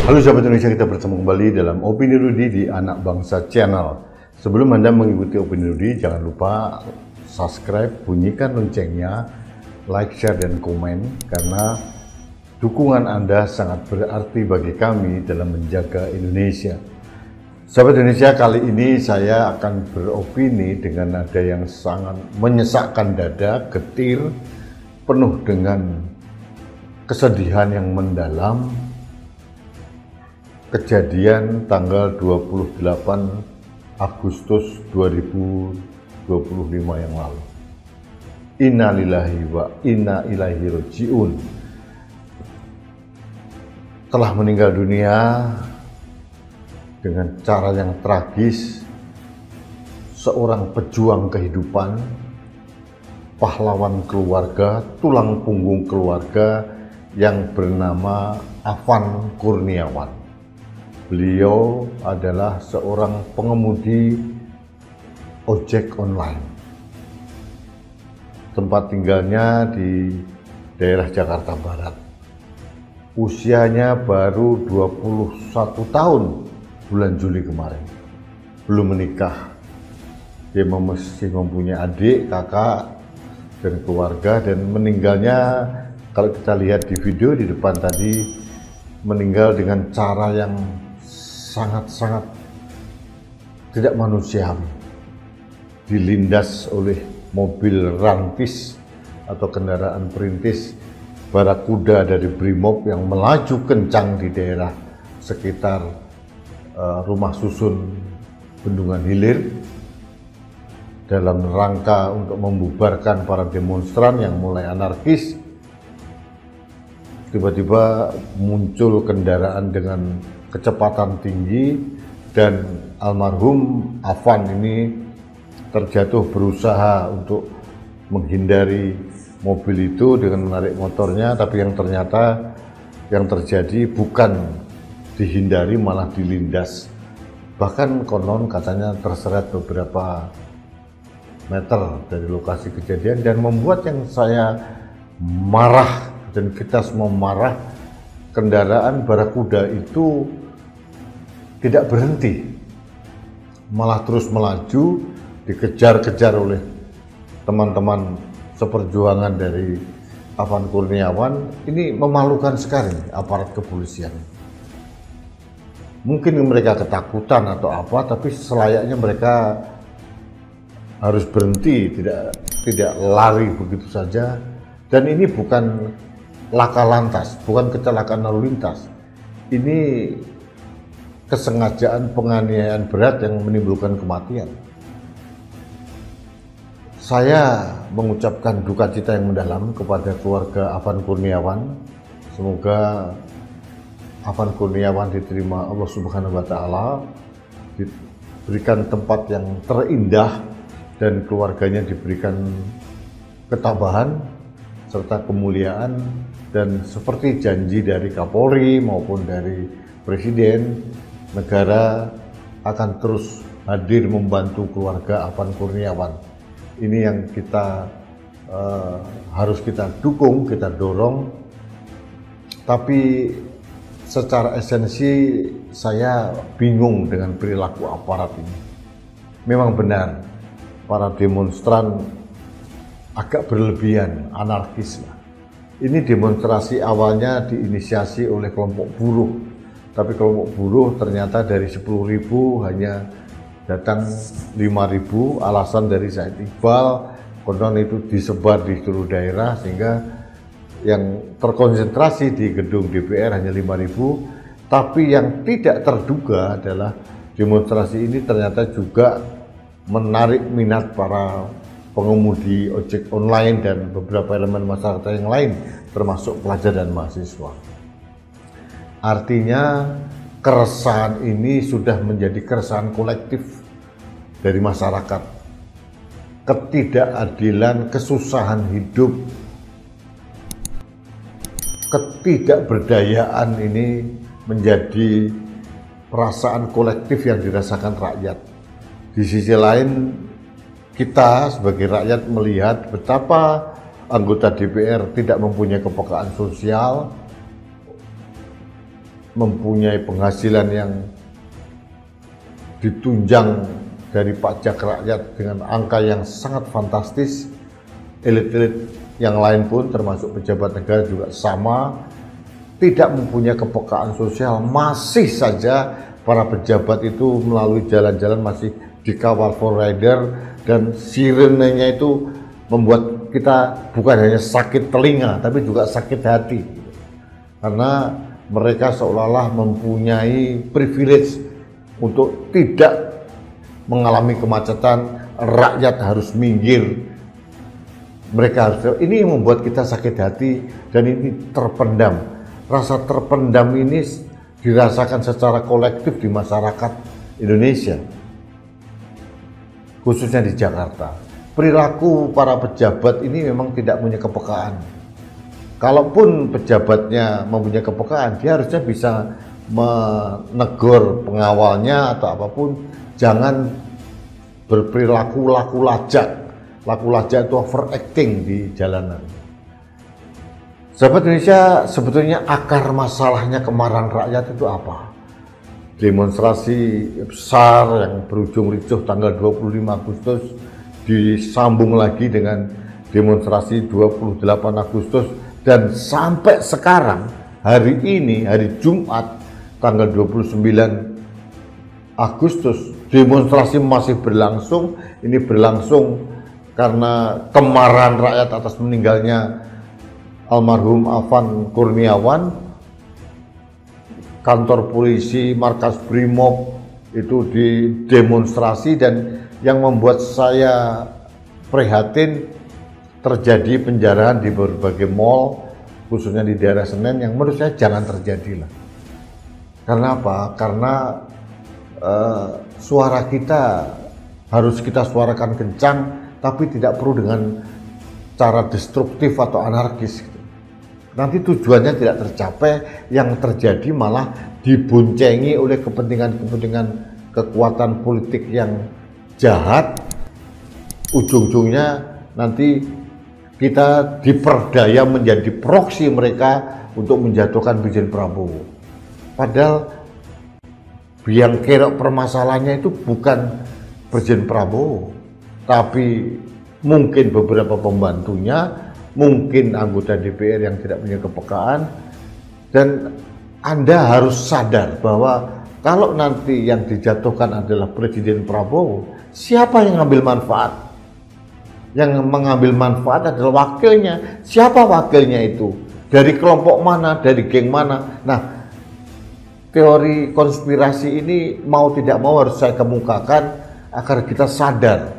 Halo sahabat Indonesia, kita bertemu kembali dalam Opini Rudy di Anak Bangsa Channel. Sebelum Anda mengikuti Opini Rudy, jangan lupa subscribe, bunyikan loncengnya, like, share, dan komen, karena dukungan Anda sangat berarti bagi kami dalam menjaga Indonesia. Sahabat Indonesia, kali ini saya akan beropini dengan nada yang sangat menyesakkan dada, getir, penuh dengan kesedihan yang mendalam. Kejadian tanggal 28 Agustus 2025 yang lalu. Inna lillahi wa inna ilaihi raji'un. Telah meninggal dunia dengan cara yang tragis seorang pejuang kehidupan, pahlawan keluarga, tulang punggung keluarga yang bernama Afan Kurniawan. Beliau adalah seorang pengemudi ojek online. Tempat tinggalnya di daerah Jakarta Barat. Usianya baru 21 tahun bulan Juli kemarin. Belum menikah. Dia masih mempunyai adik, kakak, dan keluarga, dan meninggalnya, kalau kita lihat di video di depan tadi, meninggal dengan cara yang sangat-sangat tidak manusiawi. Dilindas oleh mobil rantis atau kendaraan perintis barakuda dari Brimob yang melaju kencang di daerah sekitar rumah susun Bendungan Hilir dalam rangka untuk membubarkan para demonstran yang mulai anarkis. Tiba-tiba muncul kendaraan dengan kecepatan tinggi dan almarhum Afan ini terjatuh berusaha untuk menghindari mobil itu dengan menarik motornya, tapi yang ternyata yang terjadi bukan dihindari, malah dilindas. Bahkan konon katanya terseret beberapa meter dari lokasi kejadian, dan membuat yang saya marah dan kita semua marah. Kendaraan barakuda itu tidak berhenti, malah terus melaju, dikejar-kejar oleh teman-teman seperjuangan dari Afan Kurniawan. Ini memalukan sekali aparat kepolisian. Mungkin mereka ketakutan atau apa, tapi selayaknya mereka harus berhenti, tidak lari begitu saja. Dan ini bukan laka lantas, bukan kecelakaan lalu lintas. Ini kesengajaan penganiayaan berat yang menimbulkan kematian. Saya mengucapkan duka cita yang mendalam kepada keluarga Afan Kurniawan. Semoga Afan Kurniawan diterima Allah Subhanahu wa Ta'ala, diberikan tempat yang terindah, dan keluarganya diberikan ketabahan serta kemuliaan. Dan seperti janji dari Kapolri maupun dari Presiden, negara akan terus hadir membantu keluarga Afan Kurniawan. Ini yang kita harus kita dukung, kita dorong. Tapi secara esensi saya bingung dengan perilaku aparat ini. Memang benar, para demonstran agak berlebihan, anarkis. Ini demonstrasi awalnya diinisiasi oleh kelompok buruh, tapi kelompok buruh ternyata dari 10.000 hanya datang 5.000. Alasan dari Said Iqbal, konon itu disebar di seluruh daerah, sehingga yang terkonsentrasi di gedung DPR hanya 5.000. Tapi yang tidak terduga adalah demonstrasi ini ternyata juga menarik minat para pengemudi ojek online dan beberapa elemen masyarakat yang lain, termasuk pelajar dan mahasiswa. Artinya keresahan ini sudah menjadi keresahan kolektif dari masyarakat. Ketidakadilan, kesusahan hidup, ketidakberdayaan ini menjadi perasaan kolektif yang dirasakan rakyat. Di sisi lain, kita sebagai rakyat melihat betapa anggota DPR tidak mempunyai kepekaan sosial, mempunyai penghasilan yang ditunjang dari pajak rakyat dengan angka yang sangat fantastis. Elit-elit yang lain pun termasuk pejabat negara juga sama, tidak mempunyai kepekaan sosial. Masih saja para pejabat itu melalui jalan-jalan masih dikawal for rider, dan sirenenya itu membuat kita bukan hanya sakit telinga tapi juga sakit hati, karena mereka seolah-olah mempunyai privilege untuk tidak mengalami kemacetan. Rakyat harus minggir, mereka harus, ini yang membuat kita sakit hati, dan ini terpendam. Rasa terpendam ini dirasakan secara kolektif di masyarakat Indonesia, khususnya di Jakarta. Perilaku para pejabat ini memang tidak punya kepekaan. Kalaupun pejabatnya mempunyai kepekaan, dia harusnya bisa menegur pengawalnya atau apapun. Jangan berperilaku laku lajak. Laku lajak itu overacting di jalanan. Sahabat Indonesia, sebetulnya akar masalahnya kemarahan rakyat itu apa? Demonstrasi besar yang berujung ricuh tanggal 25 Agustus disambung lagi dengan demonstrasi 28 Agustus, dan sampai sekarang hari ini, hari Jumat tanggal 29 Agustus, demonstrasi masih berlangsung. Ini berlangsung karena kemarahan rakyat atas meninggalnya almarhum Afan Kurniawan. Kantor polisi, markas Brimob itu didemonstrasi, dan yang membuat saya prihatin terjadi penjarahan di berbagai mall, khususnya di daerah Senen, yang menurut saya jangan terjadi lah. Karena apa? Karena suara kita harus kita suarakan kencang, tapi tidak perlu dengan cara destruktif atau anarkis. Nanti tujuannya tidak tercapai, yang terjadi malah diboncengi oleh kepentingan-kepentingan kekuatan politik yang jahat. Ujung-ujungnya nanti kita diperdaya menjadi proksi mereka untuk menjatuhkan Presiden Prabowo. Padahal biang kerok permasalahannya itu bukan Presiden Prabowo, tapi mungkin beberapa pembantunya, mungkin anggota DPR yang tidak punya kepekaan. Dan Anda harus sadar bahwa kalau nanti yang dijatuhkan adalah Presiden Prabowo, siapa yang mengambil manfaat? Yang mengambil manfaat adalah wakilnya. Siapa wakilnya itu? Dari kelompok mana? Dari geng mana? Nah, teori konspirasi ini mau tidak mau harus saya kemukakan agar kita sadar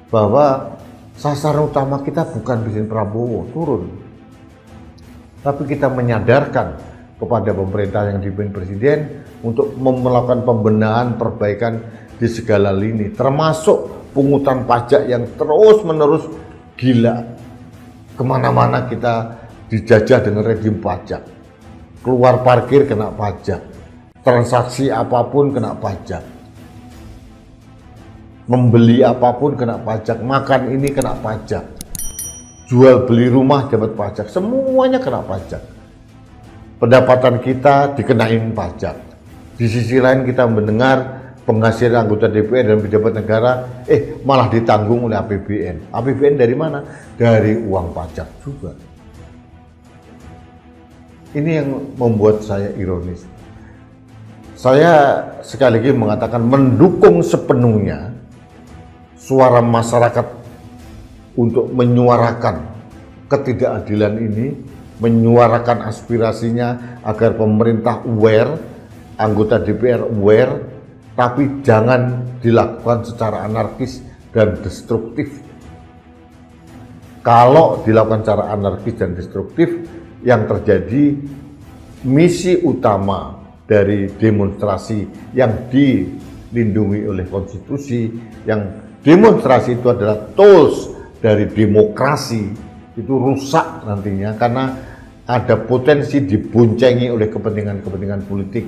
bahwa sasaran utama kita bukan Presiden Prabowo turun, tapi kita menyadarkan kepada pemerintah yang dipimpin Presiden untuk melakukan pembenahan, perbaikan di segala lini, termasuk pungutan pajak yang terus-menerus gila. Kemana-mana kita dijajah dengan rejim pajak. Keluar parkir kena pajak, transaksi apapun kena pajak, membeli apapun kena pajak, makan ini kena pajak, jual beli rumah dapat pajak, semuanya kena pajak. Pendapatan kita dikenain pajak. Di sisi lain kita mendengar penghasilan anggota DPR dan pejabat negara malah ditanggung oleh APBN. APBN dari mana? Dari uang pajak juga. Ini yang membuat saya ironis. Saya sekali lagi mengatakan mendukung sepenuhnya suara masyarakat untuk menyuarakan ketidakadilan ini, menyuarakan aspirasinya agar pemerintah aware, anggota DPR aware, tapi jangan dilakukan secara anarkis dan destruktif. Kalau dilakukan secara anarkis dan destruktif, yang terjadi misi utama dari demonstrasi yang dilindungi oleh konstitusi, yang demonstrasi itu adalah tools dari demokrasi, itu rusak nantinya karena ada potensi diboncengi oleh kepentingan-kepentingan politik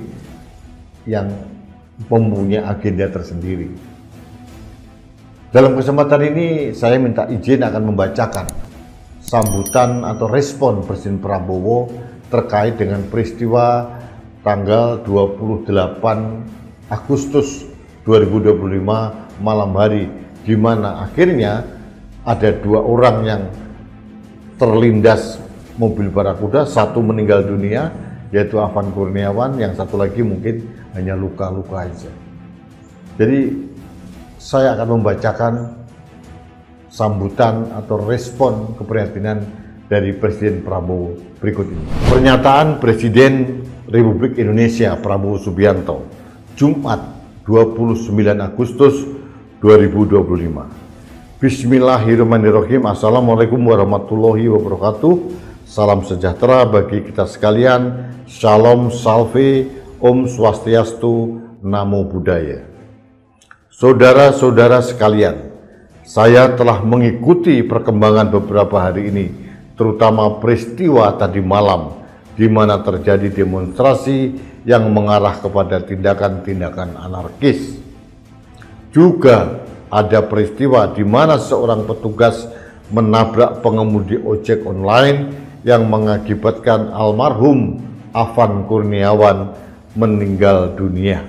yang mempunyai agenda tersendiri. Dalam kesempatan ini saya minta izin akan membacakan sambutan atau respon Presiden Prabowo terkait dengan peristiwa tanggal 28 Agustus 2025 malam hari, di mana akhirnya ada 2 orang yang terlindas mobil barakuda, 1 meninggal dunia yaitu Afan Kurniawan, yang 1 lagi mungkin hanya luka-luka aja. Jadi saya akan membacakan sambutan atau respon keprihatinan dari Presiden Prabowo berikut ini. Pernyataan Presiden Republik Indonesia Prabowo Subianto, Jumat 29 Agustus 2025. Bismillahirrahmanirrahim. Assalamualaikum warahmatullahi wabarakatuh. Salam sejahtera bagi kita sekalian. Shalom, salve, Om Swastiastu, Namo Buddhaya. Saudara-saudara sekalian, saya telah mengikuti perkembangan beberapa hari ini, terutama peristiwa tadi malam, di mana terjadi demonstrasi yang mengarah kepada tindakan-tindakan anarkis. Juga ada peristiwa di mana seorang petugas menabrak pengemudi ojek online yang mengakibatkan almarhum Afan Kurniawan meninggal dunia.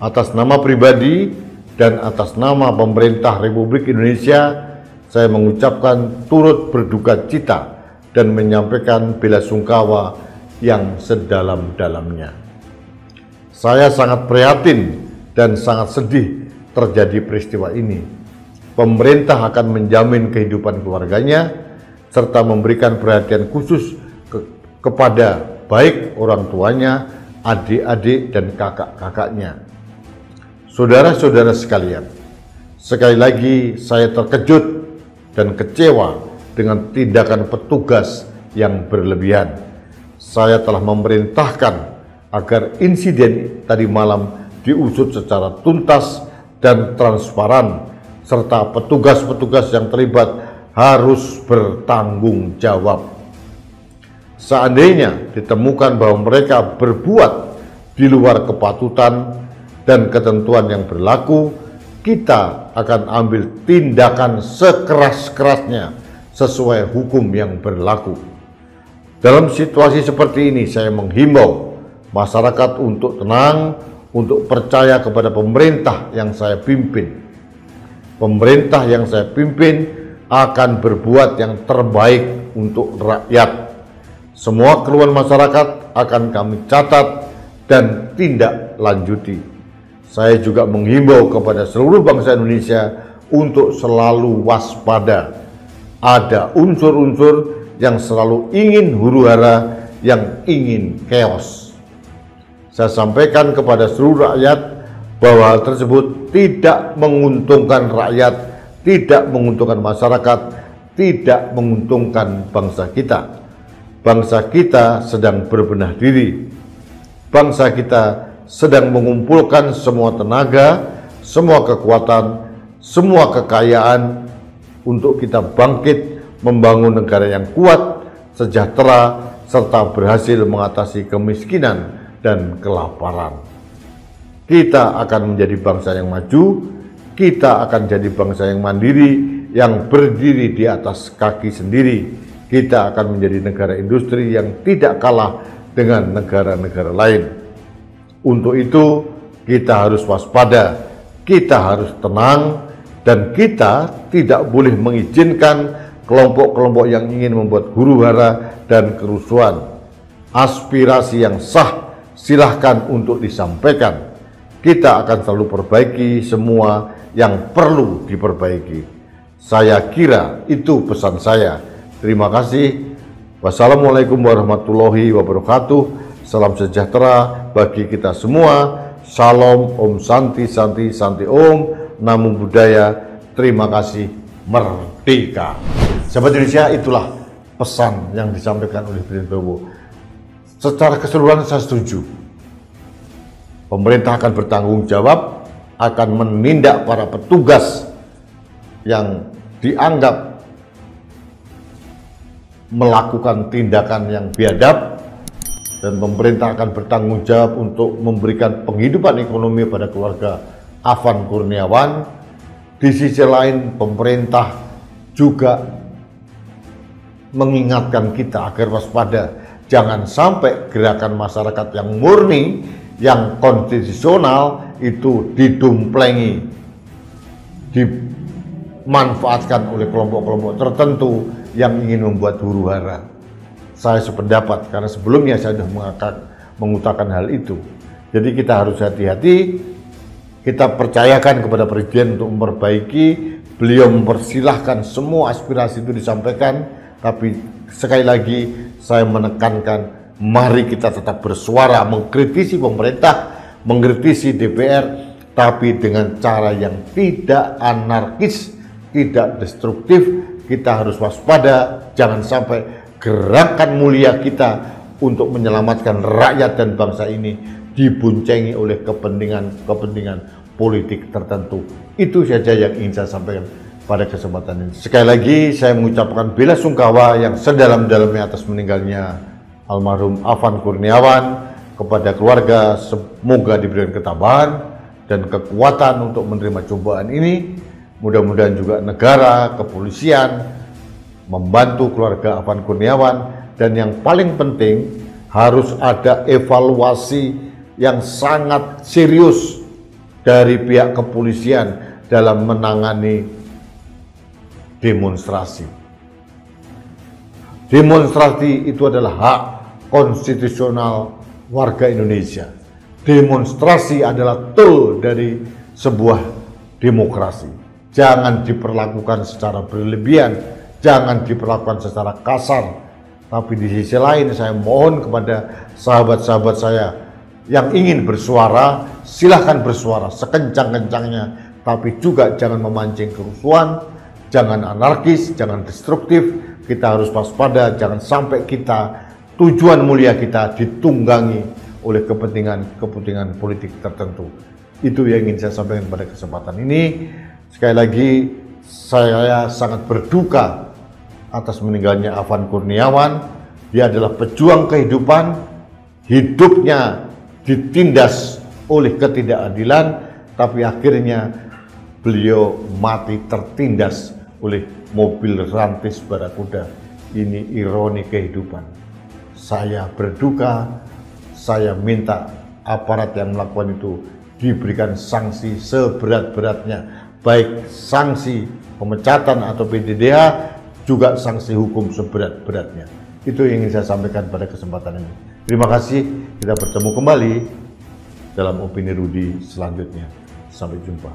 Atas nama pribadi dan atas nama pemerintah Republik Indonesia, saya mengucapkan turut berduka cita dan menyampaikan bela sungkawa yang sedalam-dalamnya. Saya sangat prihatin dan sangat sedih terjadi peristiwa ini. Pemerintah akan menjamin kehidupan keluarganya serta memberikan perhatian khusus kepada baik orang tuanya, adik-adik, dan kakak-kakaknya. Saudara-saudara sekalian, sekali lagi saya terkejut dan kecewa dengan tindakan petugas yang berlebihan. Saya telah memerintahkan agar insiden tadi malam diusut secara tuntas dan transparan, serta petugas-petugas yang terlibat harus bertanggung jawab. Seandainya ditemukan bahwa mereka berbuat di luar kepatutan dan ketentuan yang berlaku, kita akan ambil tindakan sekeras-kerasnya sesuai hukum yang berlaku. Dalam situasi seperti ini, saya menghimbau masyarakat untuk tenang, untuk percaya kepada pemerintah yang saya pimpin. Pemerintah yang saya pimpin akan berbuat yang terbaik untuk rakyat. Semua keluhan masyarakat akan kami catat dan tindak lanjuti. Saya juga menghimbau kepada seluruh bangsa Indonesia untuk selalu waspada. Ada unsur-unsur yang selalu ingin huru-hara, yang ingin chaos. Saya sampaikan kepada seluruh rakyat bahwa hal tersebut tidak menguntungkan rakyat, tidak menguntungkan masyarakat, tidak menguntungkan bangsa kita. Bangsa kita sedang berbenah diri. Bangsa kita sedang mengumpulkan semua tenaga, semua kekuatan, semua kekayaan untuk kita bangkit membangun negara yang kuat, sejahtera, serta berhasil mengatasi kemiskinan dan kelaparan. Kita akan menjadi bangsa yang maju, kita akan jadi bangsa yang mandiri, yang berdiri di atas kaki sendiri. Kita akan menjadi negara industri yang tidak kalah dengan negara-negara lain. Untuk itu, kita harus waspada, kita harus tenang, dan kita tidak boleh mengizinkan kelompok-kelompok yang ingin membuat huru-hara dan kerusuhan. Aspirasi yang sah silahkan untuk disampaikan. Kita akan selalu perbaiki semua yang perlu diperbaiki. Saya kira itu pesan saya. Terima kasih. Wassalamualaikum warahmatullahi wabarakatuh. Salam sejahtera bagi kita semua. Shalom, Om Santi, Santi, Santi Om. Namo Buddhaya. Terima kasih. Merdeka. Sahabat Indonesia, itulah pesan yang disampaikan oleh Presiden Prabowo. Secara keseluruhan saya setuju. Pemerintah akan bertanggung jawab, akan menindak para petugas yang dianggap melakukan tindakan yang biadab, dan pemerintah akan bertanggung jawab untuk memberikan penghidupan ekonomi pada keluarga Afan Kurniawan. Di sisi lain, pemerintah juga mengingatkan kita agar waspada. Jangan sampai gerakan masyarakat yang murni, yang konstitusional itu didumplengi, dimanfaatkan oleh kelompok-kelompok tertentu yang ingin membuat huru-hara. Saya sependapat karena sebelumnya saya sudah mengutarakan hal itu. Jadi kita harus hati-hati, kita percayakan kepada Presiden untuk memperbaiki. Beliau mempersilahkan semua aspirasi itu disampaikan, tapi sekali lagi saya menekankan, mari kita tetap bersuara, mengkritisi pemerintah, mengkritisi DPR, tapi dengan cara yang tidak anarkis, tidak destruktif. Kita harus waspada, jangan sampai gerakan mulia kita untuk menyelamatkan rakyat dan bangsa ini dibuncengi oleh kepentingan politik tertentu. Itu saja yang ingin saya sampaikan pada kesempatan ini. Sekali lagi saya mengucapkan bela sungkawa yang sedalam-dalamnya atas meninggalnya almarhum Afan Kurniawan. Kepada keluarga semoga diberikan ketabahan dan kekuatan untuk menerima cobaan ini. Mudah-mudahan juga negara, kepolisian membantu keluarga Afan Kurniawan, dan yang paling penting harus ada evaluasi yang sangat serius dari pihak kepolisian dalam menangani demonstrasi. Demonstrasi itu adalah hak konstitusional warga Indonesia. Demonstrasi adalah tool dari sebuah demokrasi. Jangan diperlakukan secara berlebihan, jangan diperlakukan secara kasar. Tapi di sisi lain saya mohon kepada sahabat-sahabat saya yang ingin bersuara, silahkan bersuara sekencang-kencangnya, tapi juga jangan memancing kerusuhan, jangan anarkis, jangan destruktif. Kita harus waspada, jangan sampai tujuan mulia kita ditunggangi oleh kepentingan politik tertentu. Itu yang ingin saya sampaikan pada kesempatan ini. Sekali lagi, saya sangat berduka atas meninggalnya Afan Kurniawan. Dia adalah pejuang kehidupan, hidupnya ditindas oleh ketidakadilan, tapi akhirnya beliau mati tertindas oleh mobil rantis barakuda. Ini ironi kehidupan. Saya berduka, saya minta aparat yang melakukan itu diberikan sanksi seberat-beratnya, baik sanksi pemecatan atau PDDH, juga sanksi hukum seberat-beratnya. Itu yang ingin saya sampaikan pada kesempatan ini. Terima kasih, kita bertemu kembali dalam Opini Rudy selanjutnya. Sampai jumpa.